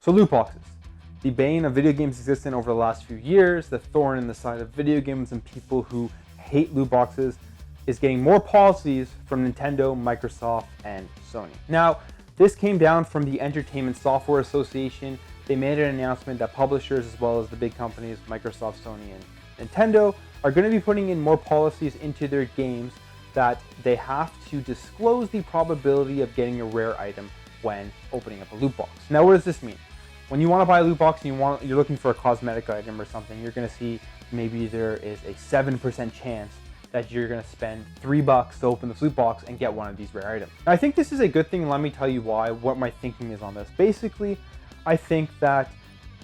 So loot boxes. The bane of video games existence over the last few years, the thorn in the side of video games and people who hate loot boxes, is getting more policies from Nintendo, Microsoft, and Sony. Now, this came down from the Entertainment Software Association. They made an announcement that publishers, as well as the big companies, Microsoft, Sony, and Nintendo, are going to be putting in more policies into their games that they have to disclose the probability of getting a rare item when opening up a loot box. Now, what does this mean? When you want to buy a loot box and you're looking for a cosmetic item or something, you're going to see maybe there is a 7% chance that you're going to spend $3 to open this loot box and get one of these rare items. Now, I think this is a good thing, and let me tell you why, what my thinking is on this. Basically, I think that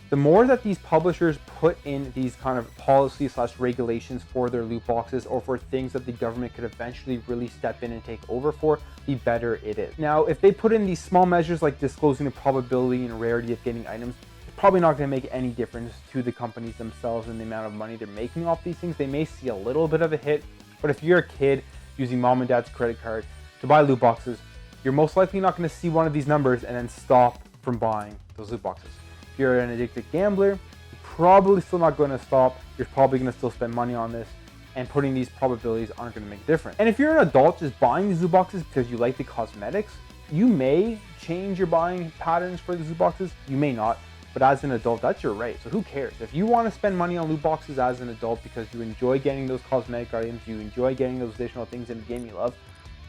the more that these publishers put in these kind of policies / regulations for their loot boxes, or for things that the government could eventually really step in and take over for, the better it is. Now, if they put in these small measures like disclosing the probability and rarity of getting items, it's probably not going to make any difference to the companies themselves and the amount of money they're making off these things. They may see a little bit of a hit, but if you're a kid using mom and dad's credit card to buy loot boxes, you're most likely not going to see one of these numbers and then stop from buying those loot boxes. If you're an addicted gambler, you're probably still not going to stop. You're probably going to still spend money on this, and putting these probabilities aren't going to make a difference. And if you're an adult just buying these loot boxes because you like the cosmetics, you may change your buying patterns for these loot boxes. You may not, but as an adult, that's your right. So who cares? If you want to spend money on loot boxes as an adult because you enjoy getting those cosmetic items, you enjoy getting those additional things in the game you love,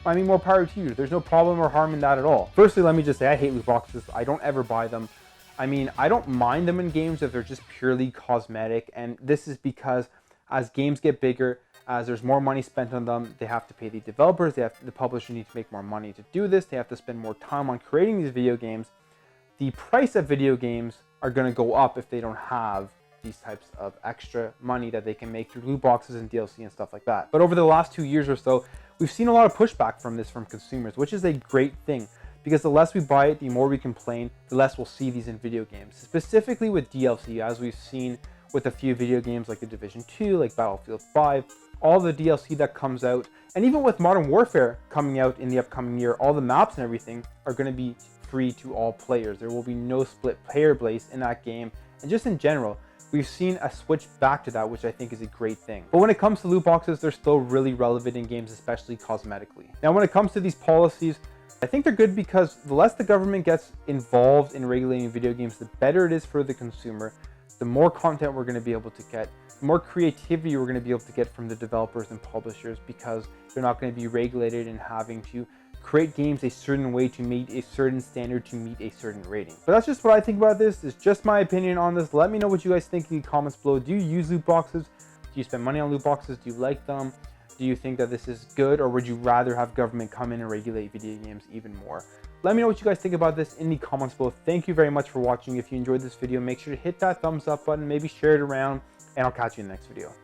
I mean, more power to you. There's no problem or harm in that at all. Firstly, let me just say I hate loot boxes. I don't ever buy them. I mean, I don't mind them in games if they're just purely cosmetic, and this is because as games get bigger, as there's more money spent on them, they have to pay the developers, the publisher needs to make more money to do this, they have to spend more time on creating these video games. The price of video games are going to go up if they don't have these types of extra money that they can make through loot boxes and DLC and stuff like that. But over the last 2 years or so, we've seen a lot of pushback from this from consumers, which is a great thing. Because the less we buy it, the more we complain, the less we'll see these in video games. Specifically with DLC, as we've seen with a few video games like The Division 2, like Battlefield 5, all the DLC that comes out, and even with Modern Warfare coming out in the upcoming year, all the maps and everything are going to be free to all players. There will be no split player base in that game, and just in general, we've seen a switch back to that, which I think is a great thing. But when it comes to loot boxes, they're still really relevant in games, especially cosmetically. Now, when it comes to these policies, I think they're good because the less the government gets involved in regulating video games, the better it is for the consumer, the more content we're going to be able to get, the more creativity we're going to be able to get from the developers and publishers, because they're not going to be regulated and having to create games a certain way to meet a certain standard, to meet a certain rating. But that's just what I think about this. It's just my opinion on this. Let me know what you guys think in the comments below. Do you use loot boxes? Do you spend money on loot boxes? Do you like them? Do you think that this is good, or would you rather have government come in and regulate video games even more? Let me know what you guys think about this in the comments below. Thank you very much for watching. If you enjoyed this video, make sure to hit that thumbs up button, maybe share it around, and I'll catch you in the next video.